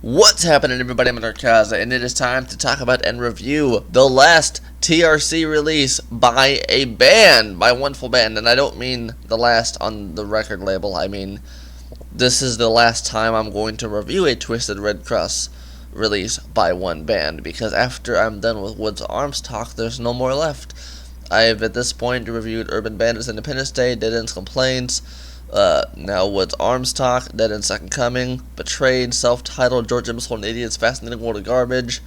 What's happening, everybody? I'm Akaza, and it is time to talk about and review the last TRC release by a band, by one full band. And I don't mean the last on the record label. I mean, this is the last time I'm going to review a Twisted Red Cross release by one band, because after I'm done with Wuds ARMSTALK, there's no more left. I've at this point reviewed Urban Bandits Independence Day, Dead Ends Complaints, now Wuds ARMSTALK, Dead End Second Coming, Betrayed, Self-Titled, George Imbecile and Idiot's Fascinating World of Garbage,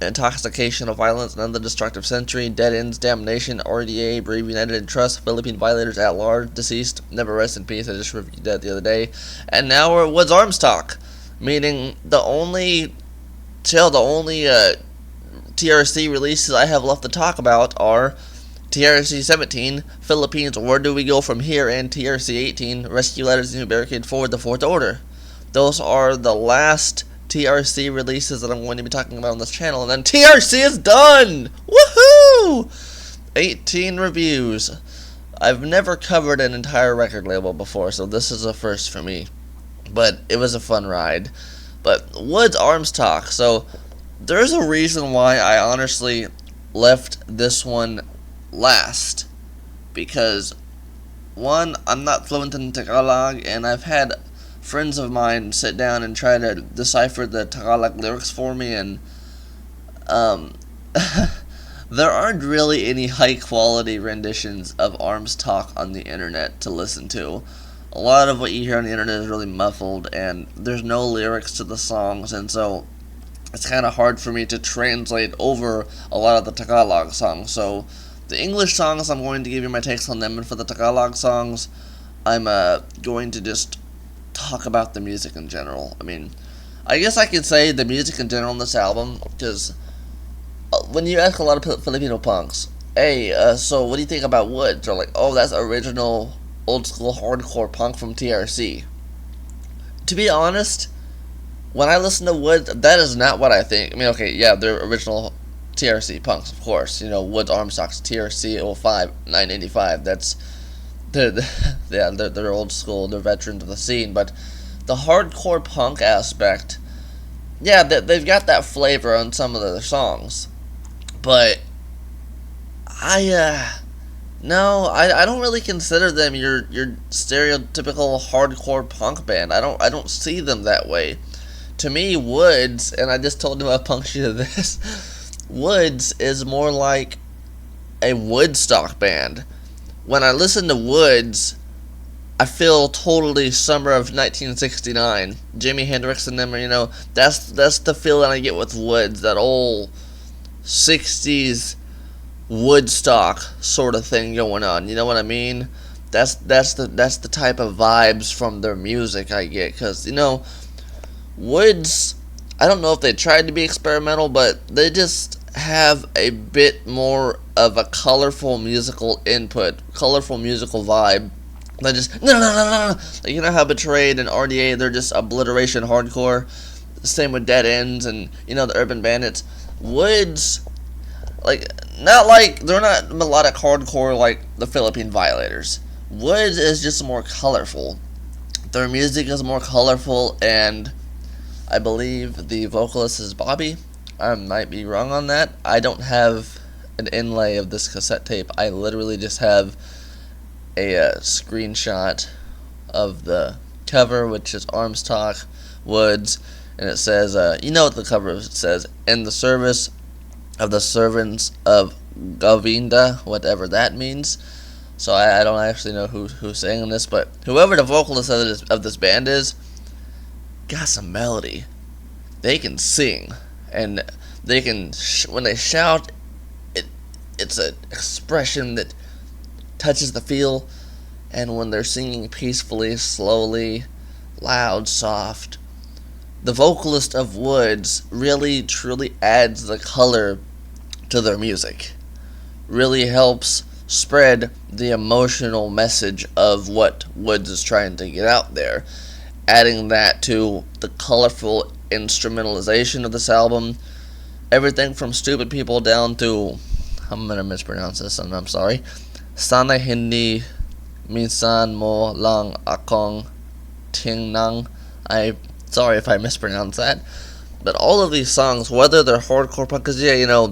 Intoxication of Violence and the Destructive Century, Dead Ends, Damnation, RDA, Brave United and Trust, Philippine Violators at Large, Deceased, Never Rest in Peace. I just reviewed that the other day. And now we're at Wuds ARMSTALK, meaning the only TRC releases I have left to talk about are TRC 17, Philippines, Where Do We Go From Here, and TRC 18, Rescue Letters and Barricade Forward, The Fourth Order. Those are the last TRC releases that I'm going to be talking about on this channel, and then TRC is done! Woohoo! 18 reviews. I've never covered an entire record label before, so this is a first for me. But it was a fun ride. But Wuds ARMSTALK, so there's a reason why I honestly left this one last, because one, I'm not fluent in Tagalog, and I've had friends of mine sit down and try to decipher the Tagalog lyrics for me, and there aren't really any high quality renditions of ARMSTALK on the internet to listen to. A lot of what you hear on the internet is really muffled, and there's no lyrics to the songs, and so it's kind of hard for me to translate over a lot of the Tagalog songs. So the English songs, I'm going to give you my takes on them, and for the Tagalog songs, I'm going to just talk about the music in general. I mean, I guess I could say the music in general on this album, because when you ask a lot of Filipino punks, hey, so what do you think about Wuds? They're like, oh, that's original old school hardcore punk from TRC. To be honest, when I listen to Wuds, that is not what I think. I mean, okay, yeah, they're original TRC punks, of course. You know, Wuds ARMSTALK's TRC 985. That's they're old school. They're veterans of the scene. But the hardcore punk aspect, yeah, they've got that flavor on some of their songs. But I don't really consider them your stereotypical hardcore punk band. I don't see them that way. To me, Wuds, and I just told him I punctured this, Wuds is more like a Woodstock band. When I listen to Wuds, I feel totally summer of 1969. Jimi Hendrix and them, that's the feeling I get with Wuds, that old 60s Woodstock sort of thing going on. You know what I mean? That's the type of vibes from their music I get, because Wuds, I don't know if they tried to be experimental, but they just have a bit more of a colorful musical input, colorful musical vibe. They just no. Like, you know how Betrayed and RDA, they're just obliteration hardcore. Same with Dead Ends and the Urban Bandits. Wuds, they're not melodic hardcore like the Philippine Violators. Wuds is just more colorful. Their music is more colorful, and I believe the vocalist is Bobby. I might be wrong on that. I don't have an inlay of this cassette tape. I literally just have a screenshot of the cover, which is ARMSTALK, Wuds, and it says, what the cover says, in the service of the servants of Govinda, whatever that means. So I don't actually know who's saying this, but whoever the vocalist of this band is, got some melody. They can sing, and they can when they shout, it's an expression that touches the feel. And when they're singing peacefully, slowly, loud, soft, the vocalist of Wuds really truly adds the color to their music. Really helps spread the emotional message of what Wuds is trying to get out there. Adding that to the colorful instrumentalization of this album, everything from Stupid People down to, I'm gonna mispronounce this, and I'm sorry, Sana Hindi Minsan Mo Lang Akong Tingnang. I Sorry if I mispronounced that. But all of these songs, whether they're hardcore punk, because yeah,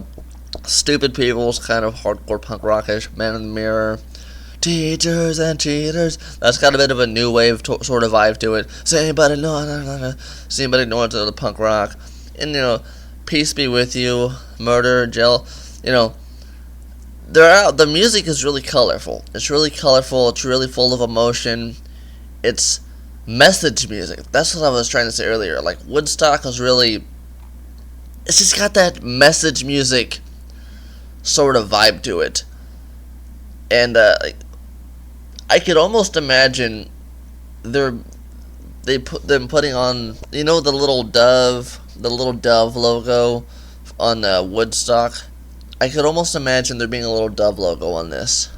Stupid People's kind of hardcore punk rockish, Man in the Mirror, Teachers and Cheaters, that's got a bit of a new wave sort of vibe to it. Does anybody know it's the punk rock? And Peace Be With You, Murder, Jail, the music is really colorful. It's really colorful, it's really full of emotion. It's message music. That's what I was trying to say earlier. Like, Woodstock was really, it's just got that message music sort of vibe to it. And I could almost imagine they put them putting on the little dove logo on Woodstock. I could almost imagine there being a little dove logo on this.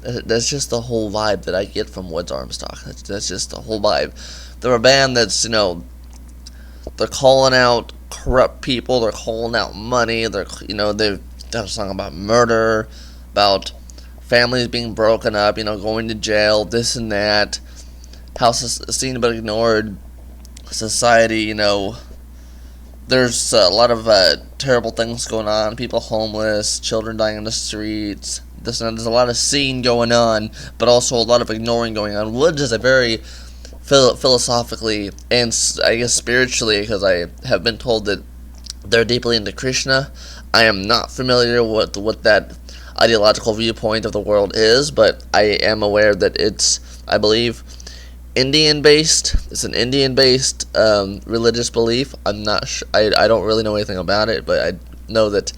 That's just the whole vibe that I get from Wuds ARMSTALK. That's just the whole vibe. They're a band that's they're calling out corrupt people. They're calling out money. They've done a song about murder, about families being broken up, going to jail, this and that, how seen but ignored society, there's a lot of terrible things going on, people homeless, children dying in the streets, this and that. There's a lot of scene going on, but also a lot of ignoring going on. Wuds is a very philosophically and I guess spiritually, because I have been told that they're deeply into Krishna. I am not familiar with what that ideological viewpoint of the world is, but I am aware that it's, I believe, Indian-based. It's an Indian-based religious belief. I'm not sure. I don't really know anything about it, but I know that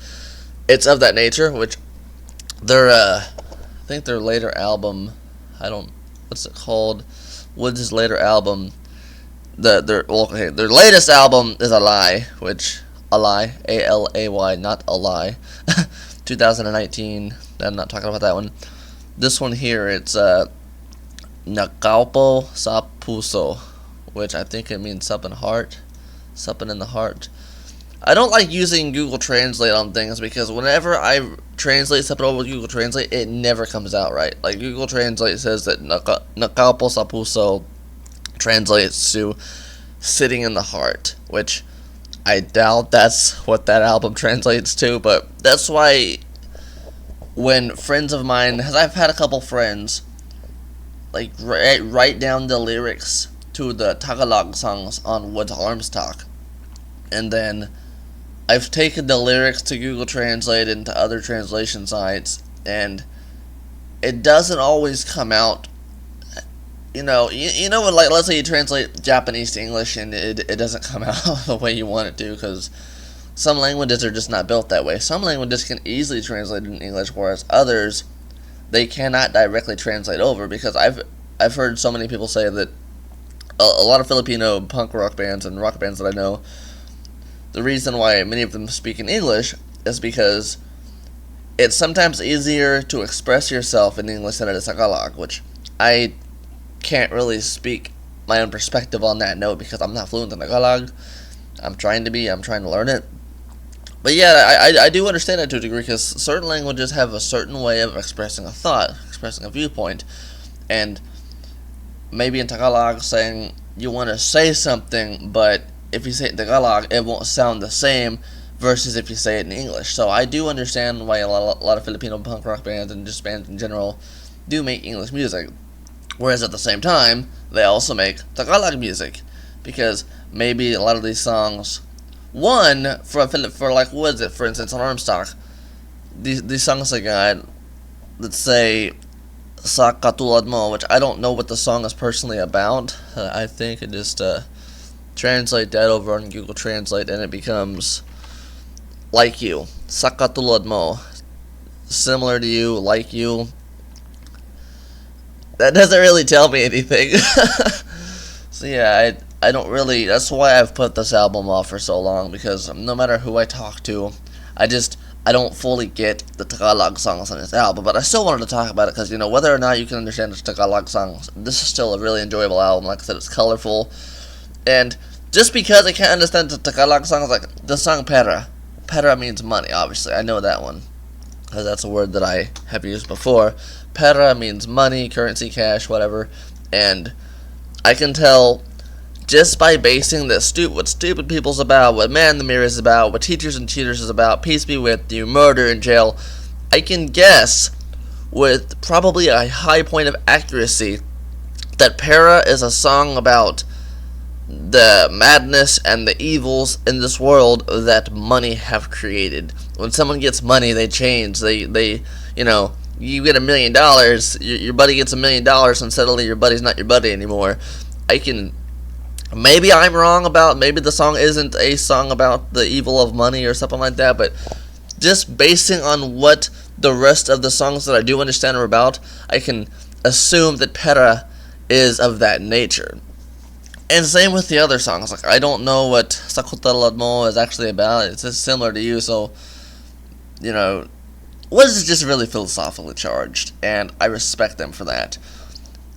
it's of that nature. Which I think their later album, what's it called? Wuds' later album. Their latest album is Alay, A-L-A-Y, not a lie. 2019. I'm not talking about that one. This one here, it's Nakaupo sa Puso, which I think it means something in the heart. I don't like using Google Translate on things, because whenever I translate something over Google Translate, it never comes out right. Like, Google Translate says that Nakaupo sa Puso translates to sitting in the heart, which I doubt that's what that album translates to, but that's why when friends of mine, because I've had a couple friends, like, write down the lyrics to the Tagalog songs on Wuds ARMSTALK, and then I've taken the lyrics to Google Translate into other translation sites, and it doesn't always come out. When, like, let's say you translate Japanese to English and it doesn't come out the way you want it to, because some languages are just not built that way. Some languages can easily translate in English, whereas others, they cannot directly translate over, because I've heard so many people say that a lot of Filipino punk rock bands and rock bands that I know, the reason why many of them speak in English is because it's sometimes easier to express yourself in English than it is Tagalog, which I can't really speak my own perspective on that note, because I'm not fluent in Tagalog. I'm trying to learn it. But yeah, I do understand that to a degree, because certain languages have a certain way of expressing a thought, expressing a viewpoint, and maybe in Tagalog saying you want to say something, but if you say it in Tagalog, it won't sound the same versus if you say it in English. So I do understand why a lot of Filipino punk rock bands and just bands in general do make English music. Whereas at the same time, they also make Tagalog music, because maybe a lot of these songs, for like Wuds, for instance, on ARMSTALK, these songs they got, let's say, Sa Katulad Mo, which I don't know what the song is personally about. I think it just translate that over on Google Translate, and it becomes like you. Sa Katulad Mo, similar to you, like you. That doesn't really tell me anything. So yeah, I don't really, that's why I've put this album off for so long, because no matter who I talk to, I don't fully get the Tagalog songs on this album. But I still wanted to talk about it, because whether or not you can understand the Tagalog songs, this is still a really enjoyable album. Like I said, it's colorful, and just because I can't understand the Tagalog songs, like the song Pera means money, obviously, I know that one, because that's a word that I have used before. Pera means money, currency, cash, whatever, and I can tell just by basing what stupid people's about, what Man in the Mirror is about, what Teachers and Cheaters is about, Peace Be With You, Murder in Jail, I can guess with probably a high point of accuracy that Para is a song about the madness and the evils in this world that money have created. When someone gets money, they change. They you know, you get $1 million, your buddy gets $1 million, and suddenly your buddy's not your buddy anymore. Maybe I'm wrong about, maybe the song isn't a song about the evil of money or something like that, but just basing on what the rest of the songs that I do understand are about, I can assume that Para is of that nature. And same with the other songs. Like, I don't know what Sakutalad Mo is actually about. It's just similar to you, so, you know, Wuds is just really philosophically charged, and I respect them for that.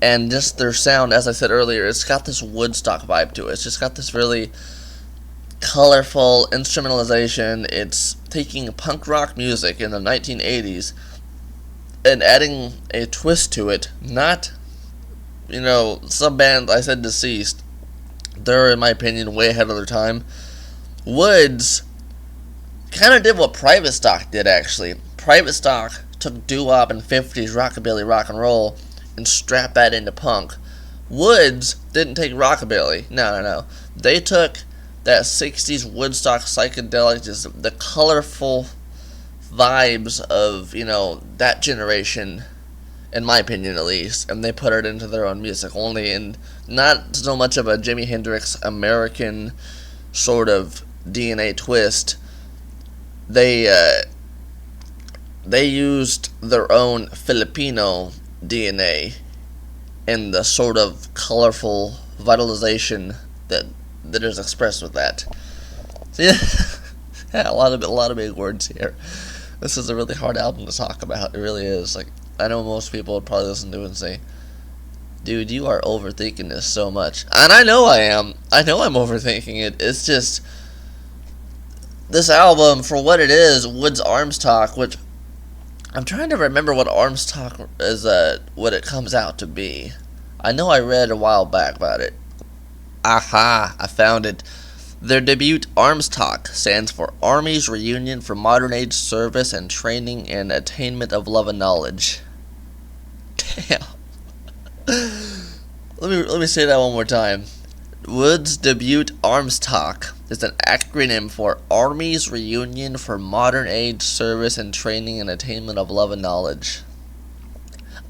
And just their sound, as I said earlier, it's got this Woodstock vibe to it. It's just got this really colorful instrumentalization. It's taking punk rock music in the 1980s and adding a twist to it. Not, you know, some band, I said Deceased, they're, in my opinion, way ahead of their time. Wuds kind of did what Private Stock did, actually. Private Stock took doo-wop and 50s rockabilly rock and roll and strapped that into punk. Wuds didn't take rockabilly. No. They took that 60s Woodstock psychedelic, just the colorful vibes of, you know, that generation, in my opinion at least, and they put it into their own music, only in not so much of a Jimi Hendrix American sort of DNA twist. They used their own Filipino DNA in the sort of colorful vitalization that is expressed with that. So yeah, a lot of big words here. This is a really hard album to talk about. It really is. Like, I know most people would probably listen to it and say, "Dude, you are overthinking this so much." And I know I am. I know I'm overthinking it. It's just this album, for what it is, Wuds ARMSTALK, which I'm trying to remember what ARMSTALK is, what it comes out to be. I know I read a while back about it. Aha, I found it. Their debut, ARMSTALK, stands for Army's Reunion for Modern Age Service and Training and Attainment of Love and Knowledge. Damn. Let me say that one more time. Wuds' debut, ARMSTALK, is an acronym for Army's Reunion for Modern Age Service and Training and Attainment of Love and Knowledge.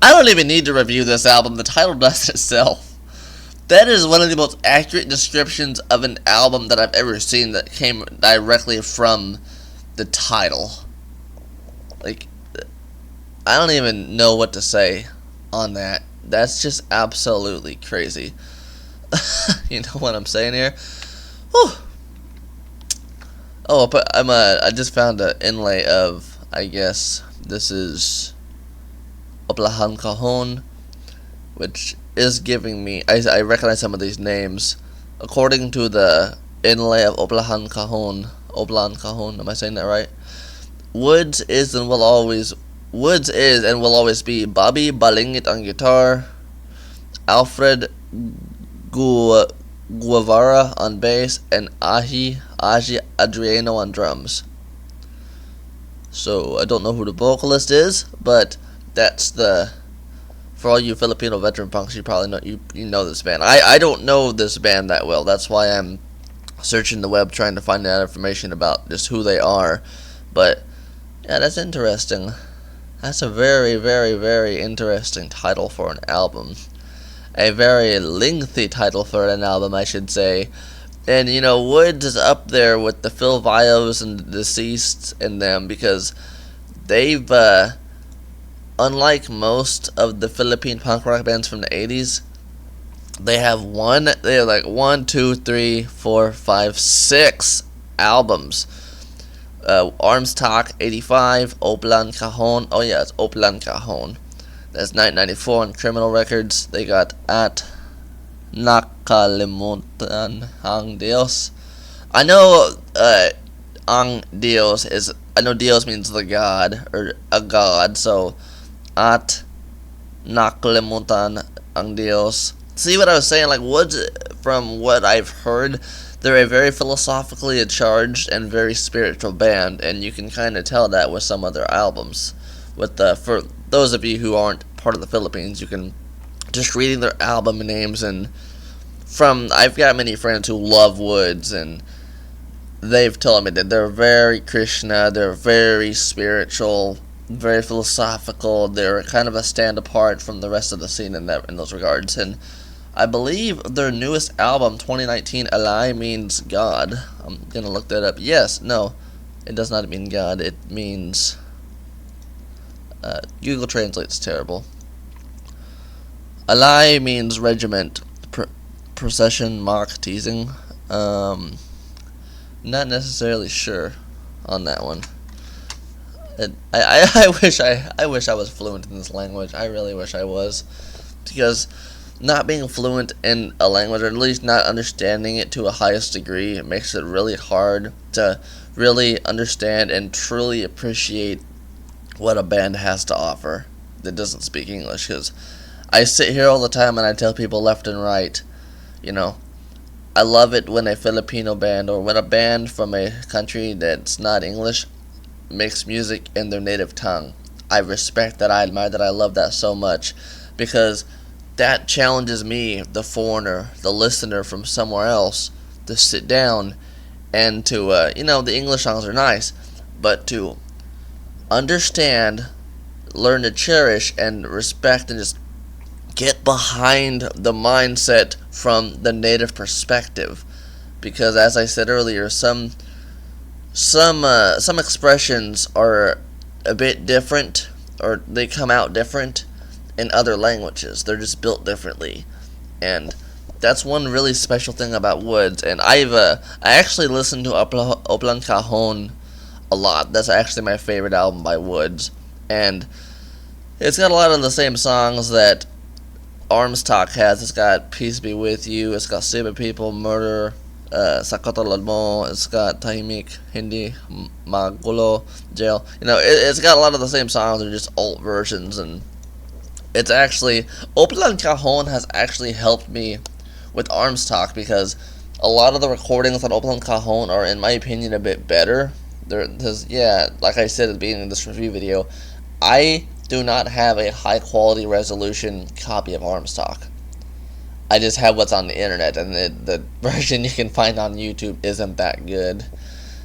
I don't even need to review this album. The title does it itself. That is one of the most accurate descriptions of an album that I've ever seen that came directly from the title. Like, I don't even know what to say on that. That's just absolutely crazy. You know what I'm saying here? Whew. Oh, but I just found an inlay of, I guess, this is Oblahan Cajon, which is giving me, I recognize some of these names. According to the inlay of Oblahan Cajon, am I saying that right? Wuds is and will always be Bobby Balingit on guitar, Alfred Guevara on bass, and Aji Adriano on drums. So I don't know who the vocalist is, but that's for all you Filipino veteran punks, you probably know you know this band. I don't know this band that well. That's why I'm searching the web trying to find out information about just who they are. But yeah, that's interesting. That's a very, very, very interesting title for an album. A very lengthy title for an album, I should say. And, you know, Wuds is up there with the Phil Vios and the Deceased in them, because they've, unlike most of the Philippine punk rock bands from the 80s, they have 1, 2, 3, 4, 5, 6 albums. ARMSTALK 85, Oplan Cajon. Oh yeah, it's Oplan Cajon. That's 1994 on Criminal Records. They got At Nakalimutan Ang Dios. I know Ang Dios is, I know Dios means the God, or a God, so At Nakalimutan Ang Dios. See what I was saying? Like, Wuds, from what I've heard, they're a very philosophically charged and very spiritual band, and you can kind of tell that with some of their albums. For those of you who aren't part of the Philippines, you can just reading their album names, and I've got many friends who love Wuds, and they've told me that they're very Krishna, they're very spiritual, very philosophical. They're kind of a stand apart from the rest of the scene in those regards. And I believe their newest album, 2019, Alai means God. I'm gonna look that up. Yes, no, it does not mean God. It means Google Translate's terrible. Alai means regiment, procession, mock, teasing. Not necessarily sure on that one. I wish I was fluent in this language. I really wish I was, because not being fluent in a language, or at least not understanding it to a highest degree, it makes it really hard to really understand and truly appreciate what a band has to offer that doesn't speak English. Because I sit here all the time and I tell people left and right, you know, I love it when a Filipino band, or when a band from a country that's not English, makes music in their native tongue. I respect that, I admire that, I love that so much, because that challenges me, the foreigner, the listener from somewhere else, to sit down and to, the English songs are nice, but to understand, learn to cherish, and respect, and just get behind the mindset from the native perspective. Because, as I said earlier, some expressions are a bit different, or they come out different in other languages. They're just built differently, and that's one really special thing about Wuds. And I actually listened to Oplan Cajon a lot. That's actually my favorite album by Wuds, and it's got a lot of the same songs that ARMSTALK has. It's got Peace Be With You, it's got Stupid People, Murder, Sa Katulad Mo, it's got Tahimik, Hindi, Magulo, Jail. It's got a lot of the same songs, they're just alt versions. And it's actually, Oplan Cajon has actually helped me with ARMSTALK, because a lot of the recordings on Oplan Cajon are, in my opinion, a bit better. Like I said at the beginning of this review video, I do not have a high quality resolution copy of ARMSTALK. I just have what's on the internet, and the version you can find on YouTube isn't that good.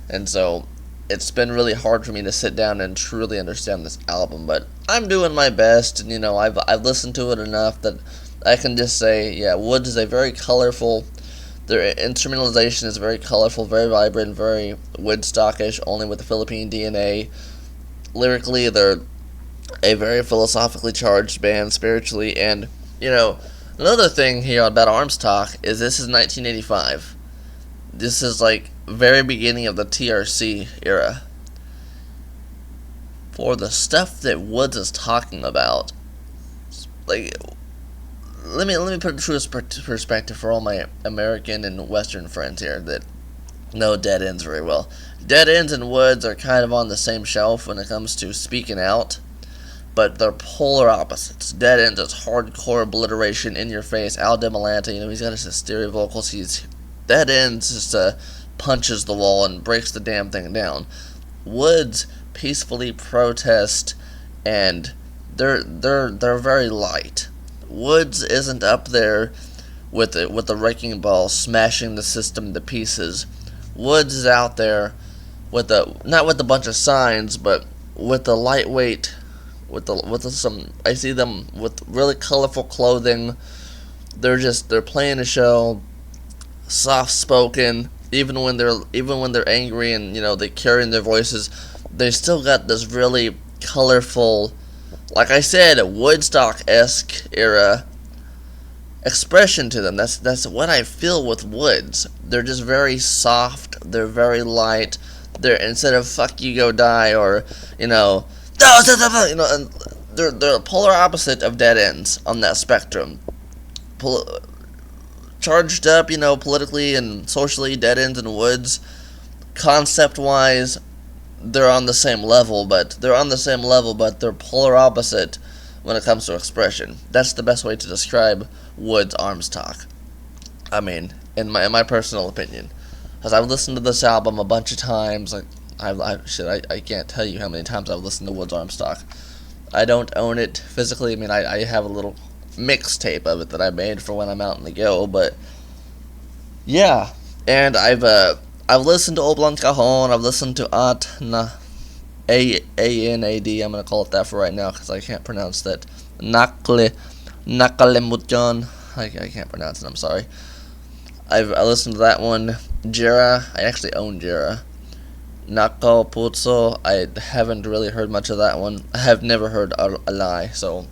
And so it's been really hard for me to sit down and truly understand this album, but I'm doing my best. And I've listened to it enough that I can just say, yeah, Wuds is a very colorful, their instrumentalization is very colorful, very vibrant, very Woodstockish, only with the Philippine DNA. Lyrically, they're a very philosophically charged band spiritually. And another thing here about ARMSTALK is this is 1985. This is like very beginning of the TRC era. For the stuff that Wuds is talking about, like, let me put it into perspective for all my American and Western friends here that know Dead Ends very well. Dead Ends and Wuds are kind of on the same shelf when it comes to speaking out, but they're polar opposites. Dead Ends is hardcore obliteration, in your face. Al DiMolanta, he's got his hysteria vocals. Dead Ends just punches the wall and breaks the damn thing down. Wuds peacefully protest, and they're very light. Wuds isn't up there with the wrecking ball smashing the system to pieces. Wuds is out there not with a bunch of signs, but with the lightweight. I see them with really colorful clothing. They're playing a show, soft spoken. Even when they're angry and they carry in their voices, they still got this really colorful, like I said, a Woodstock-esque era expression to them. That's what I feel with Wuds. They're just very soft. They're very light. They're, instead of "fuck you, go die," or and they're the polar opposite of Dead Ends on that spectrum. Charged up, politically and socially, Dead Ends and Wuds, concept-wise, they're on the same level, but they're polar opposite when it comes to expression. That's the best way to describe Wuds' ARMSTALK. I mean, in my personal opinion, because I've listened to this album a bunch of times. Like I can't tell you how many times I've listened to Wuds' ARMSTALK. I don't own it physically. I mean, I have a little mixtape of it that I made for when I'm out on the go. But yeah, and I've listened to Oblong Cajon. I've listened to Anad. I'm gonna call it that for right now because I can't pronounce that. Nakalemutjon. I can't pronounce it. I'm sorry. I listened to that one. Jera. I actually own Jera. Nako Putso. I haven't really heard much of that one. I have never heard a lie. So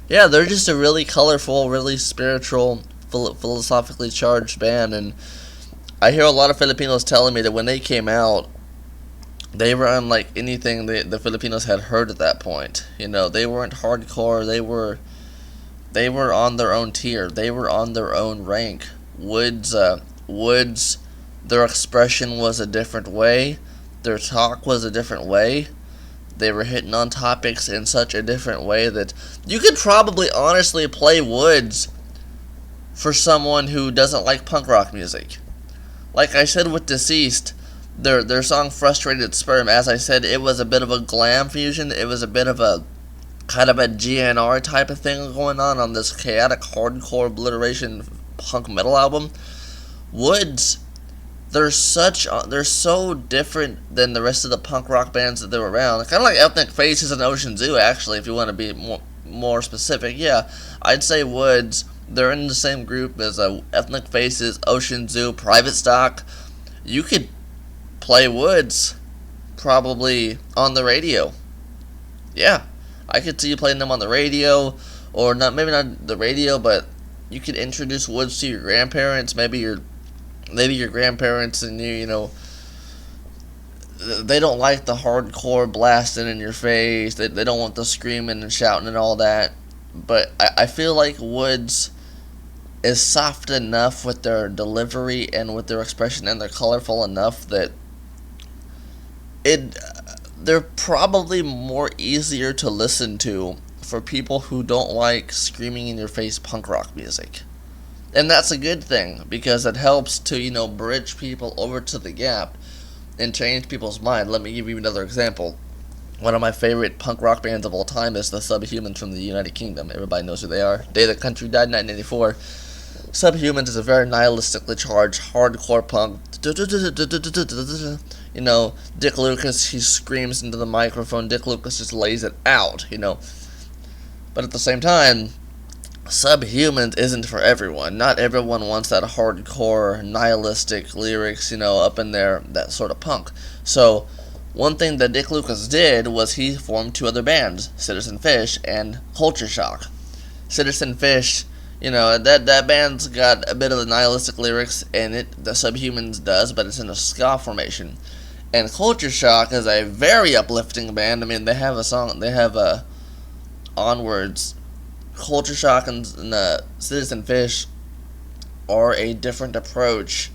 yeah, they're just a really colorful, really spiritual, philosophically charged band, and I hear a lot of Filipinos telling me that when they came out, they were unlike anything the Filipinos had heard at that point. You know, they weren't hardcore. They were on their own tier. They were on their own rank. Wuds, their expression was a different way. Their talk was a different way. They were hitting on topics in such a different way that you could probably honestly play Wuds for someone who doesn't like punk rock music. Like I said with Deceased, their song Frustrated Sperm, as I said, it was a bit of a glam fusion. It was a bit of a kind of a GNR type of thing going on this chaotic hardcore obliteration punk metal album. Wuds, they're so different than the rest of the punk rock bands that they're around. Kind of like Ethnic Faces and Ocean Zoo, actually, if you want to be more specific. Yeah, I'd say Wuds, they're in the same group as Ethnic Faces, Ocean Zoo, Private Stock. You could play Wuds probably on the radio. Yeah, I could see you playing them on the radio, or not, maybe not the radio, but you could introduce Wuds to your grandparents. Maybe your grandparents and you know, they don't like the hardcore blasting in your face. They don't want the screaming and shouting and all that. But I feel like Wuds is soft enough with their delivery and with their expression, and they're colorful enough that they're probably more easier to listen to for people who don't like screaming in your face punk rock music. And that's a good thing, because it helps to, you know, bridge people over to the gap and change people's mind. Let me give you another example. One of my favorite punk rock bands of all time is the Subhumans from the United Kingdom. Everybody knows who they are. Day the Country died in 1984. Subhumans is a very nihilistically charged hardcore punk. You know, Dick Lucas, he screams into the microphone. Dick Lucas just lays it out, you know. But at the same time, Subhumans isn't for everyone. Not everyone wants that hardcore, nihilistic lyrics, you know, up in there, that sort of punk. So, one thing that Dick Lucas did was he formed two other bands, Citizen Fish and Culture Shock. Citizen Fish, you know, that band's got a bit of the nihilistic lyrics in it, the Subhumans does, but it's in a ska formation. And Culture Shock is a very uplifting band. I mean, they have a Onwards. Culture Shock and Citizen Fish are a different approach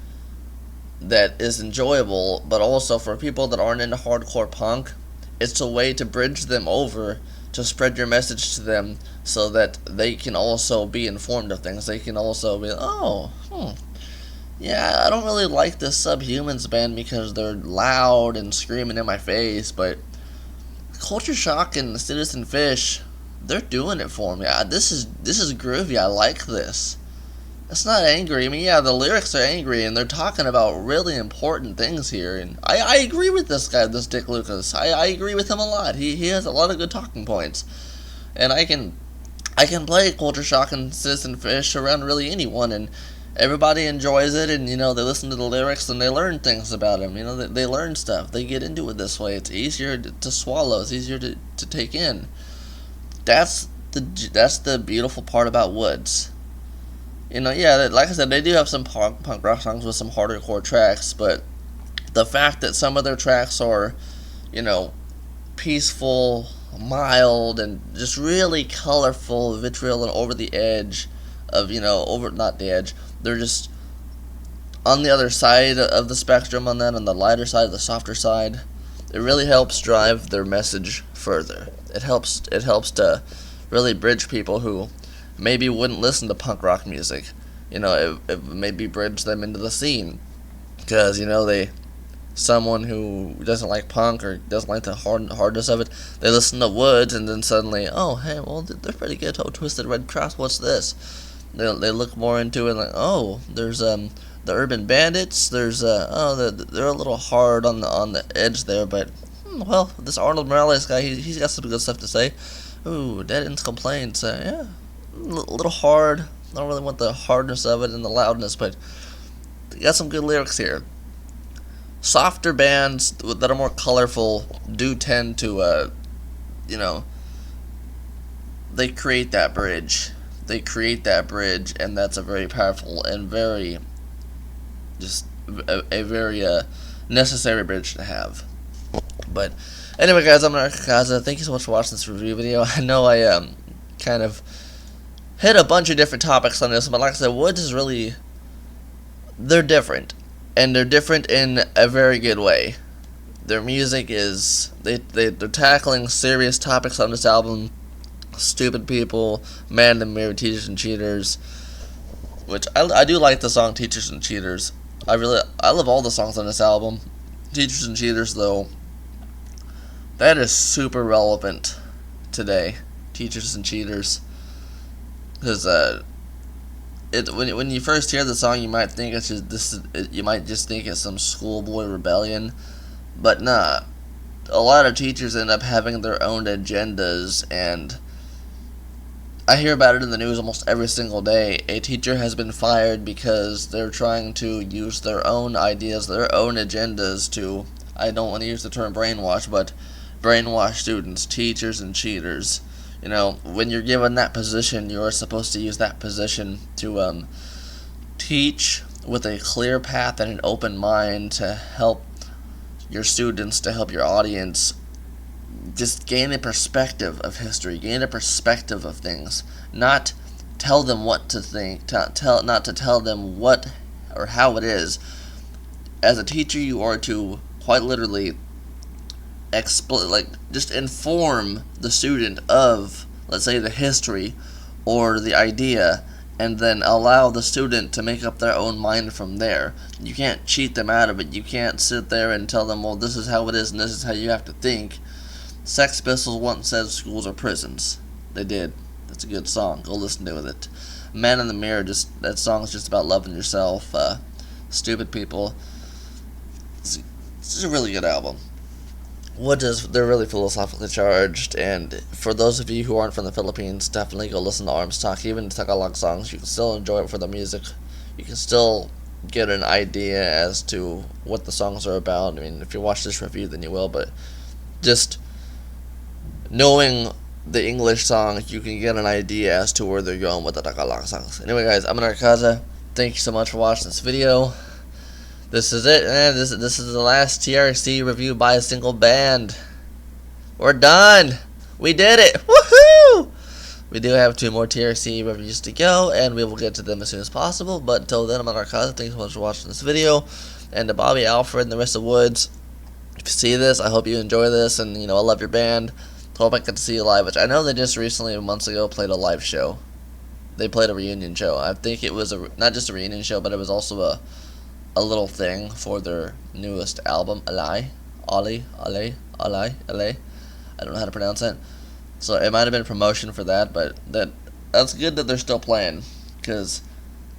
that is enjoyable, but also for people that aren't into hardcore punk, it's a way to bridge them over, to spread your message to them so that they can also be informed of things. They can also be, yeah, I don't really like this Subhumans band because they're loud and screaming in my face, but Culture Shock and Citizen Fish, they're doing it for me. This is groovy. I like this. It's not angry. I mean, yeah, the lyrics are angry, and they're talking about really important things here. And I agree with this guy, this Dick Lucas. I agree with him a lot. He has a lot of good talking points, and I can play Culture Shock and Citizen Fish around really anyone, and everybody enjoys it. And you know, they listen to the lyrics and they learn things about him. You know, they learn stuff. They get into it this way. It's easier to swallow. It's easier to take in. That's the beautiful part about Wuds. You know, yeah, like I said, they do have some punk rock songs with some harder core tracks, but the fact that some of their tracks are, you know, peaceful, mild, and just really colorful, vitriol, and over the edge of, you know, not the edge, they're just on the other side of the spectrum on that, on the lighter side, the softer side, it really helps drive their message further. It helps to really bridge people who maybe wouldn't listen to punk rock music. It maybe bridge them into the scene because someone who doesn't like punk or doesn't like the hardness of it, they listen to Wuds and then suddenly, oh hey, well they're pretty good. Oh, Twisted Red Cross, what's this? They look more into it, like, oh, there's the Urban Bandits. There's they're a little hard on the edge there, but well, this Arnold Morales guy, he's got some good stuff to say. Ooh, Dead Ends Complaints, yeah, a little hard. I don't really want the hardness of it and the loudness, but they got some good lyrics here. Softer bands that are more colorful do tend to, they create that bridge. And that's a very powerful and very, just a very necessary bridge to have. But anyway, guys, I'm Akaza. Thank you so much for watching this review video. I know I kind of hit a bunch of different topics on this, but like I said, Wuds is really, they're different. And they're different in a very good way. Their music is, they're tackling serious topics on this album. Stupid People, Man in the Mirror, Teachers and Cheaters. Which, I do like the song Teachers and Cheaters. I love all the songs on this album. Teachers and Cheaters, though, that is super relevant today. Teachers and Cheaters. Because, when you first hear the song, you might think you might just think it's some schoolboy rebellion, but nah. A lot of teachers end up having their own agendas, and I hear about it in the news almost every single day. A teacher has been fired because they're trying to use their own ideas, their own agendas to, I don't want to use the term brainwash, but brainwash students, teachers and cheaters. When you're given that position, you're supposed to use that position to teach with a clear path and an open mind to help your students, to help your audience just gain a perspective of history, gain a perspective of things, not tell them what to think, not to tell them what or how it is. As a teacher, you are to quite literally just inform the student of, let's say, the history or the idea, and then allow the student to make up their own mind from there. You can't cheat them out of it. You can't sit there and tell them, well, this is how it is and this is how you have to think. Sex Pistols once said schools are prisons. They did. That's a good song. Go listen to it. Man in the Mirror, that song is just about loving yourself. Stupid People. It's a really good album. They're really philosophically charged, and for those of you who aren't from the Philippines, definitely go listen to ARMSTALK. Even the Tagalog songs, you can still enjoy it for the music. You can still get an idea as to what the songs are about. I mean, if you watch this review, then you will, but just knowing the English songs, you can get an idea as to where they're going with the Tagalog songs. Anyway, guys, I'm Anarka. Thank you so much for watching this video. This is it, man. This is the last TRC review by a single band. We're done. We did it. Woohoo! We do have 2 more TRC reviews to go, and we will get to them as soon as possible. But until then, I'm Anarka. Thanks so much for watching this video. And to Bobby, Alfred, and the rest of Wuds, if you see this, I hope you enjoy this, and I love your band. Hope I get to see you live, which I know they just recently, months ago, played a live show. They played a reunion show. I think it was not just a reunion show, but it was also a little thing for their newest album, Ali. I don't know how to pronounce it. So it might have been promotion for that, but that's good that they're still playing, because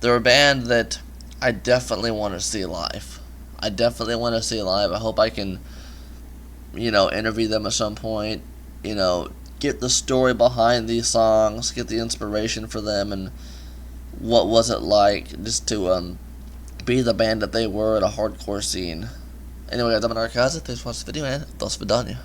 they're a band that I definitely want to see live. I hope I can, interview them at some point, get the story behind these songs, get the inspiration for them, and what was it like just to be the band that they were at a hardcore scene. Anyway, guys, I'm Anarka. Thanks for watching the video, and до свидания.